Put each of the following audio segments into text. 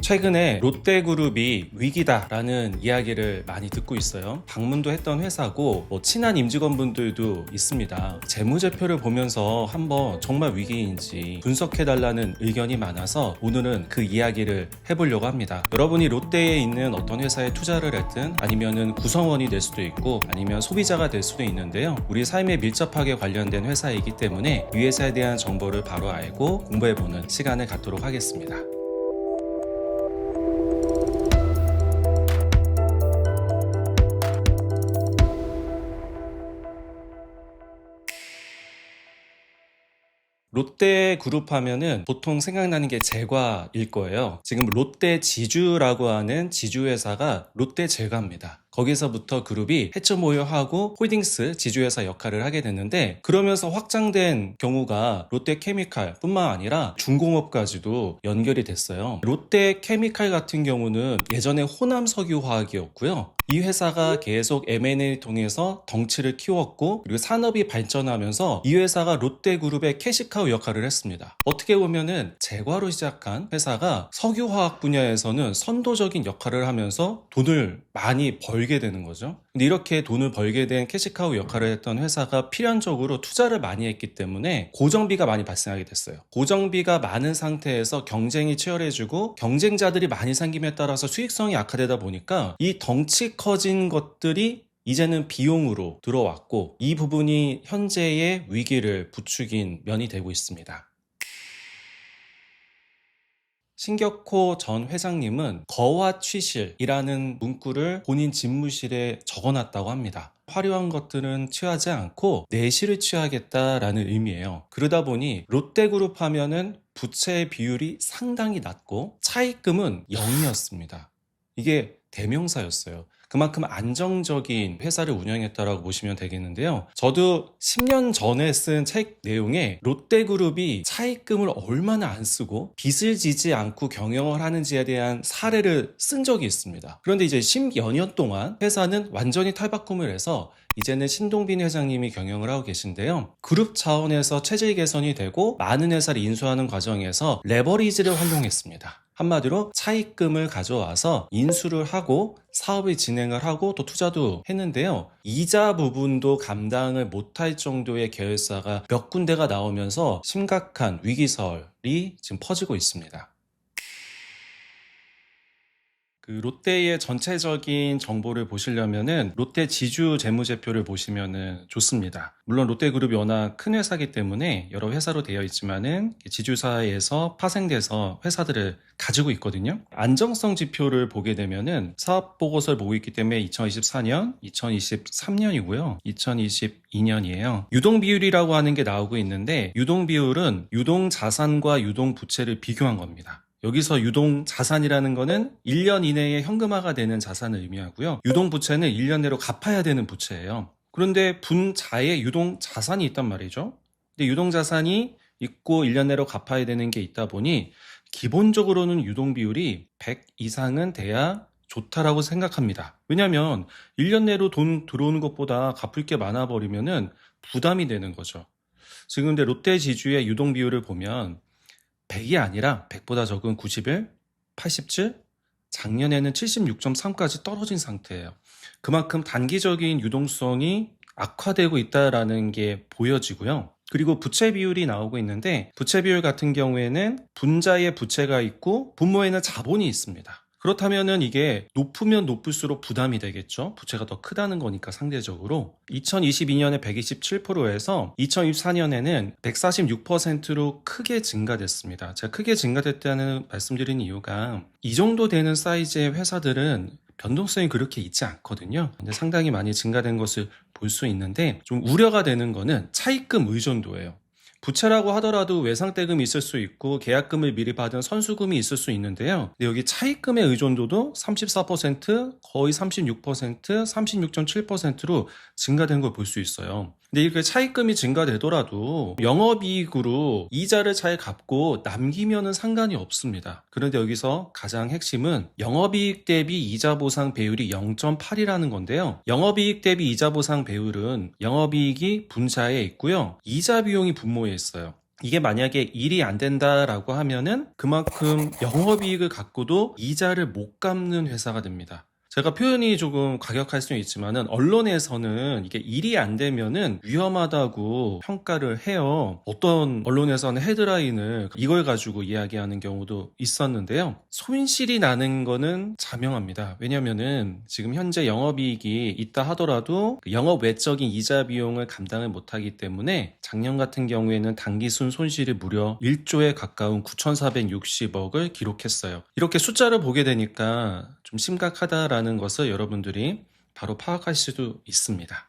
최근에 롯데그룹이 위기다라는 이야기를 많이 듣고 있어요. 방문도 했던 회사고 친한 임직원분들도 있습니다. 재무제표를 보면서 한번 정말 위기인지 분석해달라는 의견이 많아서 오늘은 그 이야기를 해보려고 합니다. 여러분이 롯데에 있는 어떤 회사에 투자를 했든 아니면은 구성원이 될 수도 있고 아니면 소비자가 될 수도 있는데요. 우리 삶에 밀접하게 관련된 회사이기 때문에 이 회사에 대한 정보를 바로 알고 공부해보는 시간을 갖도록 하겠습니다. 롯데그룹 하면은 보통 생각나는 게 제과일 거예요. 지금 롯데지주라고 하는 지주회사가 롯데제과입니다. 거기서부터 그룹이 해처모여하고 홀딩스 지주회사 역할을 하게 됐는데, 그러면서 확장된 경우가 롯데케미칼 뿐만 아니라 중공업까지도 연결이 됐어요. 롯데케미칼 같은 경우는 예전에 호남석유화학이었고요. 이 회사가 계속 M&A를 통해서 덩치를 키웠고, 그리고 산업이 발전하면서 이 회사가 롯데그룹의 캐시카우 역할을 했습니다. 어떻게 보면은 제과로 시작한 회사가 석유화학 분야에서는 선도적인 역할을 하면서 돈을 많이 벌게 되는 거죠. 근데 이렇게 돈을 벌게 된 캐시카우 역할을 했던 회사가 필연적으로 투자를 많이 했기 때문에 고정비가 많이 발생하게 됐어요. 고정비가 많은 상태에서 경쟁이 치열해지고 경쟁자들이 많이 생김에 따라서 수익성이 악화되다 보니까 이 덩치 커진 것들이 이제는 비용으로 들어왔고, 이 부분이 현재의 위기를 부추긴 면이 되고 있습니다. 신격호 전 회장님은 거화취실이라는 문구를 본인 집무실에 적어놨다고 합니다. 화려한 것들은 취하지 않고 내실을 취하겠다라는 의미예요. 그러다 보니 롯데그룹 하면은 부채의 비율이 상당히 낮고 차입금은 0이었습니다. 이게 대명사였어요. 그만큼 안정적인 회사를 운영했다라고 보시면 되겠는데요. 저도 10년 전에 쓴 책 내용에 롯데그룹이 차입금을 얼마나 안 쓰고 빚을 지지 않고 경영을 하는지에 대한 사례를 쓴 적이 있습니다. 그런데 이제 10여 년 동안 회사는 완전히 탈바꿈을 해서 이제는 신동빈 회장님이 경영을 하고 계신데요. 그룹 차원에서 체질 개선이 되고 많은 회사를 인수하는 과정에서 레버리지를 활용했습니다. 한마디로 차입금을 가져와서 인수를 하고 사업을 진행을 하고 또 투자도 했는데요. 이자 부분도 감당을 못할 정도의 계열사가 몇 군데가 나오면서 심각한 위기설이 지금 퍼지고 있습니다. 롯데의 전체적인 정보를 보시려면은 롯데 지주 재무제표를 보시면은 좋습니다. 물론 롯데그룹이 워낙 큰 회사이기 때문에 여러 회사로 되어 있지만은 지주사에서 파생돼서 회사들을 가지고 있거든요. 안정성 지표를 보게 되면은 사업 보고서를 보고 있기 때문에 2024년, 2023년이고요. 2022년이에요. 유동 비율이라고 하는 게 나오고 있는데, 유동 비율은 유동 자산과 유동 부채를 비교한 겁니다. 여기서 유동 자산이라는 거는 1년 이내에 현금화가 되는 자산을 의미하고요. 유동 부채는 1년 내로 갚아야 되는 부채예요. 그런데 분자에 유동 자산이 있단 말이죠. 근데 유동 자산이 있고 1년 내로 갚아야 되는 게 있다 보니 기본적으로는 유동 비율이 100 이상은 돼야 좋다라고 생각합니다. 왜냐하면 1년 내로 돈 들어오는 것보다 갚을 게 많아 버리면은 부담이 되는 거죠. 지금 근데 롯데 지주의 유동 비율을 보면 100이 아니라 100보다 적은 91, 87, 작년에는 76.3까지 떨어진 상태예요. 그만큼 단기적인 유동성이 악화되고 있다는 게 보여지고요. 그리고 부채 비율이 나오고 있는데, 부채 비율 같은 경우에는 분자에 부채가 있고 분모에는 자본이 있습니다. 그렇다면은 이게 높으면 높을수록 부담이 되겠죠. 부채가 더 크다는 거니까 상대적으로. 2022년에 127%에서 2024년에는 146%로 크게 증가됐습니다. 제가 크게 증가됐다는 말씀드린 이유가 이 정도 되는 사이즈의 회사들은 변동성이 그렇게 있지 않거든요. 근데 상당히 많이 증가된 것을 볼 수 있는데, 좀 우려가 되는 거는 차입금 의존도예요. 부채라고 하더라도 외상대금이 있을 수 있고 계약금을 미리 받은 선수금이 있을 수 있는데요. 근데 여기 차입금의 의존도도 34%, 거의 36%, 36.7%로 증가된 걸 볼 수 있어요. 근데 이렇게 차입금이 증가되더라도 영업이익으로 이자를 잘 갚고 남기면은 상관이 없습니다. 그런데 여기서 가장 핵심은 영업이익 대비 이자 보상 배율이 0.8이라는 건데요. 영업이익 대비 이자 보상 배율은 영업이익이 분자에 있고요. 이자 비용이 분모에 있어요. 이게 만약에 일이 안 된다라고 하면은 그만큼 영업이익을 갖고도 이자를 못 갚는 회사가 됩니다. 제가 표현이 조금 과격할 수는 있지만은 언론에서는 이게 일이 안 되면은 위험하다고 평가를 해요. 어떤 언론에서는 헤드라인을 이걸 가지고 이야기하는 경우도 있었는데요. 손실이 나는 거는 자명합니다. 왜냐면은 지금 현재 영업이익이 있다 하더라도 그 영업 외적인 이자 비용을 감당을 못하기 때문에 작년 같은 경우에는 단기순 손실이 무려 1조에 가까운 9,460억을 기록했어요. 이렇게 숫자를 보게 되니까 좀 심각하다라는 것을 여러분들이 바로 파악할 수도 있습니다.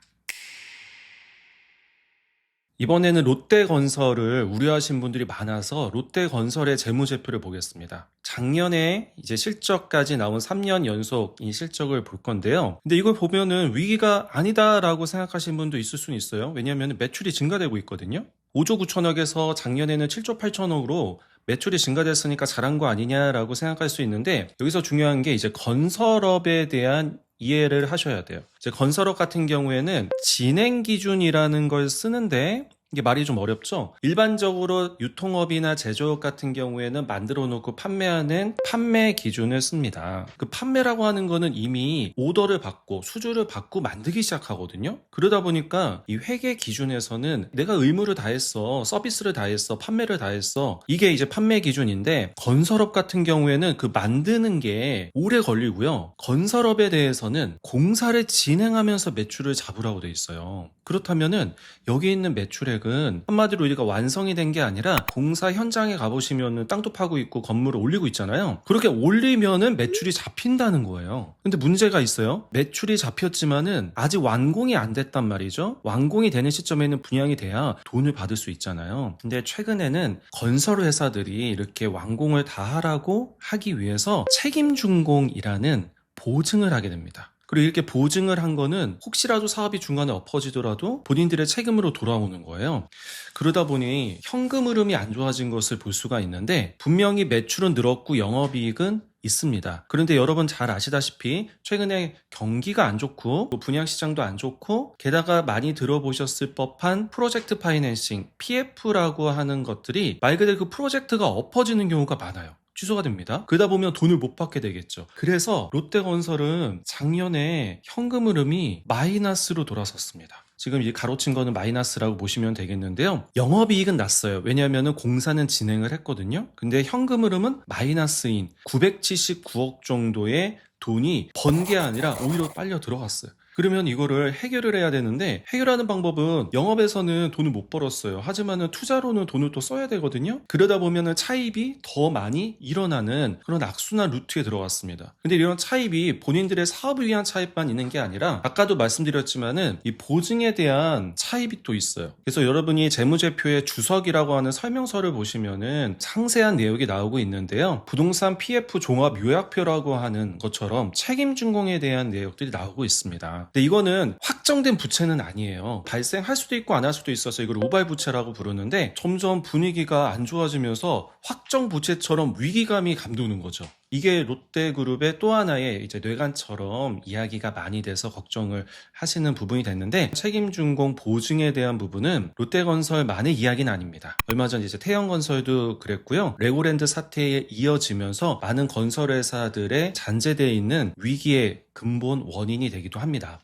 이번에는 롯데건설을 우려하신 분들이 많아서 롯데건설의 재무제표를 보겠습니다. 작년에 이제 실적까지 나온 3년 연속 이 실적을 볼 건데요. 근데 이걸 보면은 위기가 아니다라고 생각하시는 분도 있을 수는 있어요. 왜냐하면 매출이 증가되고 있거든요. 5조 9천억에서 작년에는 7조 8천억으로 매출이 증가됐으니까 잘한 거 아니냐라고 생각할 수 있는데, 여기서 중요한 게 이제 건설업에 대한 이해를 하셔야 돼요. 이제 건설업 같은 경우에는 진행 기준이라는 걸 쓰는데 이게 말이 좀 어렵죠? 일반적으로 유통업이나 제조업 같은 경우에는 만들어 놓고 판매하는 판매 기준을 씁니다. 그 판매라고 하는 거는 이미 오더를 받고 수주를 받고 만들기 시작하거든요. 그러다 보니까 이 회계 기준에서는 내가 의무를 다했어, 서비스를 다했어, 판매를 다했어, 이게 이제 판매 기준인데, 건설업 같은 경우에는 그 만드는 게 오래 걸리고요. 건설업에 대해서는 공사를 진행하면서 매출을 잡으라고 돼 있어요. 그렇다면은 여기 있는 매출액은 한마디로 우리가 완성이 된 게 아니라 공사 현장에 가보시면은 땅도 파고 있고 건물을 올리고 있잖아요. 그렇게 올리면은 매출이 잡힌다는 거예요. 근데 문제가 있어요. 매출이 잡혔지만은 아직 완공이 안 됐단 말이죠. 완공이 되는 시점에는 분양이 돼야 돈을 받을 수 있잖아요. 근데 최근에는 건설 회사들이 이렇게 완공을 다 하라고 하기 위해서 책임준공이라는 보증을 하게 됩니다. 그리고 이렇게 보증을 한 거는 혹시라도 사업이 중간에 엎어지더라도 본인들의 책임으로 돌아오는 거예요. 그러다 보니 현금 흐름이 안 좋아진 것을 볼 수가 있는데, 분명히 매출은 늘었고 영업이익은 있습니다. 그런데 여러분 잘 아시다시피 최근에 경기가 안 좋고 분양시장도 안 좋고, 게다가 많이 들어보셨을 법한 프로젝트 파이낸싱, PF라고 하는 것들이 말 그대로 그 프로젝트가 엎어지는 경우가 많아요. 취소가 됩니다. 그러다 보면 돈을 못 받게 되겠죠. 그래서 롯데건설은 작년에 현금 흐름이 마이너스로 돌아섰습니다. 지금 이 가로친 거는 마이너스라고 보시면 되겠는데요. 영업이익은 났어요. 왜냐하면 공사는 진행을 했거든요. 근데 현금 흐름은 마이너스인 979억 정도의 돈이 번 게 아니라 오히려 빨려 들어갔어요. 그러면 이거를 해결을 해야 되는데, 해결하는 방법은 영업에서는 돈을 못 벌었어요. 하지만은 투자로는 돈을 또 써야 되거든요. 그러다 보면은 차입이 더 많이 일어나는 그런 악순환 루트에 들어갔습니다. 근데 이런 차입이 본인들의 사업을 위한 차입만 있는 게 아니라 아까도 말씀드렸지만은 이 보증에 대한 차입이 또 있어요. 그래서 여러분이 재무제표의 주석이라고 하는 설명서를 보시면은 상세한 내용이 나오고 있는데요. 부동산 PF 종합 요약표라고 하는 것처럼 책임준공에 대한 내용들이 나오고 있습니다. 근데 이거는 확정된 부채는 아니에요. 발생할 수도 있고 안 할 수도 있어서 이걸 우발부채라고 부르는데, 점점 분위기가 안 좋아지면서 확정 부채처럼 위기감이 감도는 거죠. 이게 롯데그룹의 또 하나의 이제 뇌관처럼 이야기가 많이 돼서 걱정을 하시는 부분이 됐는데, 책임준공 보증에 대한 부분은 롯데건설만의 이야기는 아닙니다. 얼마 전 이제 태영건설도 그랬고요. 레고랜드 사태에 이어지면서 많은 건설회사들의 잔재되어 있는 위기의 근본 원인이 되기도 합니다.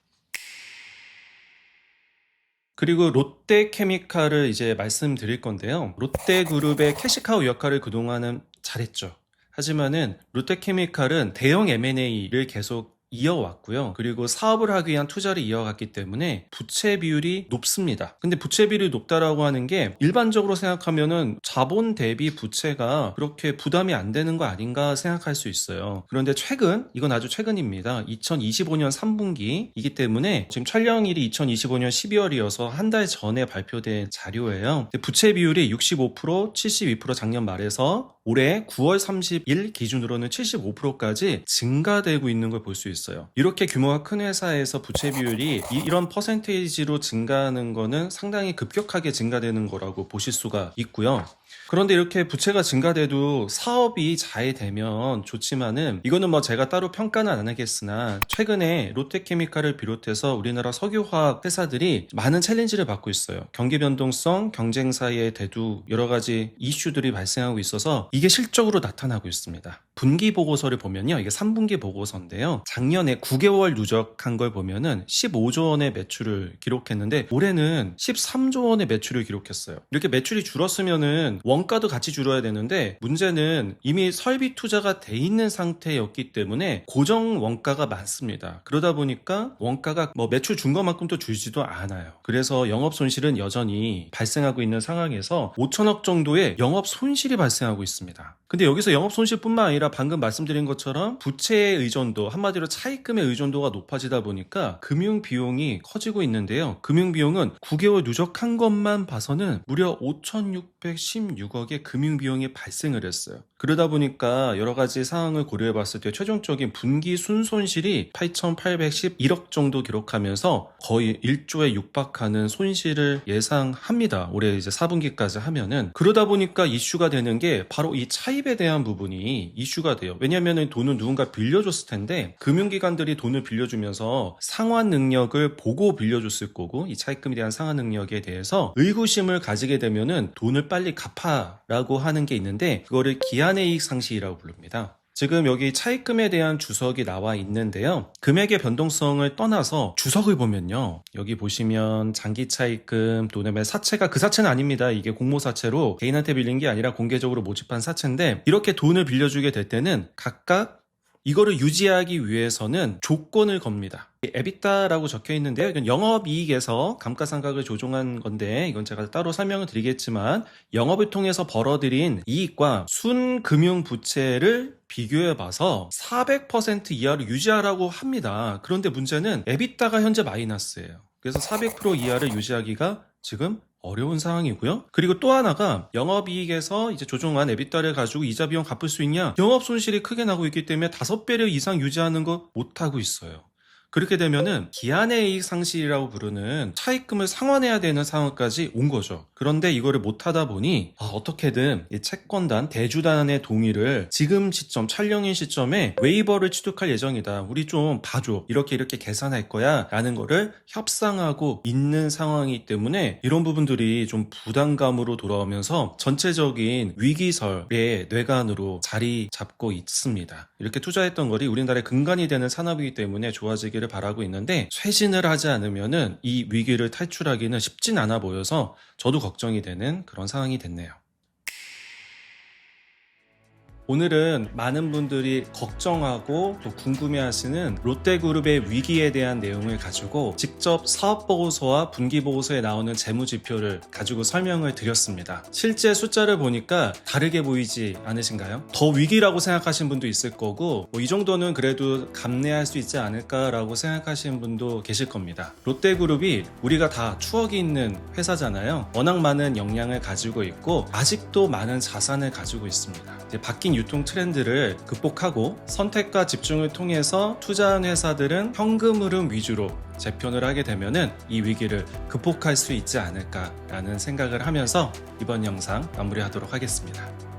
그리고 롯데케미칼을 이제 말씀드릴 건데요. 롯데그룹의 캐시카우 역할을 그동안은 잘했죠. 하지만은 롯데케미칼은 대형 M&A를 계속 이어왔고요. 그리고 사업을 하기 위한 투자를 이어갔기 때문에 부채 비율이 높습니다. 근데 부채 비율이 높다라고 하는 게 일반적으로 생각하면은 자본 대비 부채가 그렇게 부담이 안 되는 거 아닌가 생각할 수 있어요. 그런데 최근, 이건 아주 최근입니다. 2025년 3분기이기 때문에 지금 촬영일이 2025년 12월이어서 한 달 전에 발표된 자료예요. 부채 비율이 65%, 72% 작년 말에서 올해 9월 30일 기준으로는 75%까지 증가되고 있는 걸 볼 수 있어요. 이렇게 규모가 큰 회사에서 부채 비율이 이런 퍼센테이지로 증가하는 거는 상당히 급격하게 증가되는 거라고 보실 수가 있고요. 그런데 이렇게 부채가 증가돼도 사업이 잘 되면 좋지만은 이거는 뭐 제가 따로 평가는 안 하겠으나 최근에 롯데케미칼을 비롯해서 우리나라 석유화학 회사들이 많은 챌린지를 받고 있어요. 경기 변동성, 경쟁사의 대두 여러 가지 이슈들이 발생하고 있어서 이게 실적으로 나타나고 있습니다. 분기 보고서를 보면요. 이게 3분기 보고서인데요. 작년에 9개월 누적한 걸 보면은 15조 원의 매출을 기록했는데 올해는 13조 원의 매출을 기록했어요. 이렇게 매출이 줄었으면은 원가도 같이 줄어야 되는데 문제는 이미 설비 투자가 돼 있는 상태였기 때문에 고정 원가가 많습니다. 그러다 보니까 원가가 뭐 매출 준 것만큼 또 줄지도 않아요. 그래서 영업 손실은 여전히 발생하고 있는 상황에서 5천억 정도의 영업 손실이 발생하고 있습니다. 근데 여기서 영업 손실뿐만 아니라 방금 말씀드린 것처럼 부채의 의존도, 한마디로 차입금의 의존도가 높아지다 보니까 금융 비용이 커지고 있는데요. 금융 비용은 9개월 누적한 것만 봐서는 무려 5,616억의 금융 비용이 발생을 했어요. 그러다 보니까 여러 가지 상황을 고려해 봤을 때 최종적인 분기 순손실이 8,811억 정도 기록하면서 거의 1조에 육박하는 손실을 예상합니다. 올해 이제 4분기까지 하면은. 그러다 보니까 이슈가 되는 게 바로 이 차입에 대한 부분이 이슈가 돼요. 왜냐면은 돈을 누군가 빌려줬을 텐데 금융기관들이 돈을 빌려주면서 상환 능력을 보고 빌려줬을 거고 이 차입금에 대한 상환 능력에 대해서 의구심을 가지게 되면은 돈을 빨리 갚아라고 하는 게 있는데 그거를 기한의 이익 상실이라고 부릅니다. 지금 여기 차입금에 대한 주석이 나와 있는데요. 금액의 변동성을 떠나서 주석을 보면요. 여기 보시면 장기 차입금 또는 사채가 그 사채는 아닙니다. 이게 공모사채로 개인한테 빌린 게 아니라 공개적으로 모집한 사채인데 이렇게 돈을 빌려주게 될 때는 각각 이거를 유지하기 위해서는 조건을 겁니다. 에비타라고 적혀 있는데요. 이건 영업이익에서 감가상각을 조정한 건데 이건 제가 따로 설명을 드리겠지만 영업을 통해서 벌어들인 이익과 순금융부채를 비교해봐서 400% 이하로 유지하라고 합니다. 그런데 문제는 에비타가 현재 마이너스예요. 그래서 400% 이하를 유지하기가 지금 어려운 상황이고요. 그리고 또 하나가 영업이익에서 이제 조정한 에비타를 가지고 이자 비용 갚을 수 있냐? 영업 손실이 크게 나고 있기 때문에 5배를 이상 유지하는 거 못하고 있어요. 그렇게 되면은 기한의 이익 상실이라고 부르는 차입금을 상환해야 되는 상황까지 온 거죠. 그런데 이거를 못하다 보니 어떻게든 이 채권단, 대주단의 동의를 지금 시점, 촬영인 시점에 웨이버를 취득할 예정이다. 우리 좀 봐줘. 이렇게 계산할 거야. 라는 거를 협상하고 있는 상황이기 때문에 이런 부분들이 좀 부담감으로 돌아오면서 전체적인 위기설의 뇌관으로 자리 잡고 있습니다. 이렇게 투자했던 거리 우리나라의 근간이 되는 산업이기 때문에 좋아지기를 바라고 있는데 쇄신을 하지 않으면은 이 위기를 탈출하기는 쉽진 않아 보여서 저도 걱정이 되는 그런 상황이 됐네요. 오늘은 많은 분들이 걱정하고 또 궁금해하시는 롯데그룹의 위기에 대한 내용을 가지고 직접 사업보고서와 분기보고서에 나오는 재무지표를 가지고 설명을 드렸습니다. 실제 숫자를 보니까 다르게 보이지 않으신가요? 더 위기라고 생각하시는 분도 있을 거고 이 정도는 그래도 감내할 수 있지 않을까라고 생각하시는 분도 계실 겁니다. 롯데그룹이 우리가 다 추억이 있는 회사잖아요. 워낙 많은 역량을 가지고 있고 아직도 많은 자산을 가지고 있습니다. 이제 바뀐 유통 트렌드를 극복하고 선택과 집중을 통해서 투자한 회사들은 현금 흐름 위주로 재편을 하게 되면은 이 위기를 극복할 수 있지 않을까라는 생각을 하면서 이번 영상 마무리하도록 하겠습니다.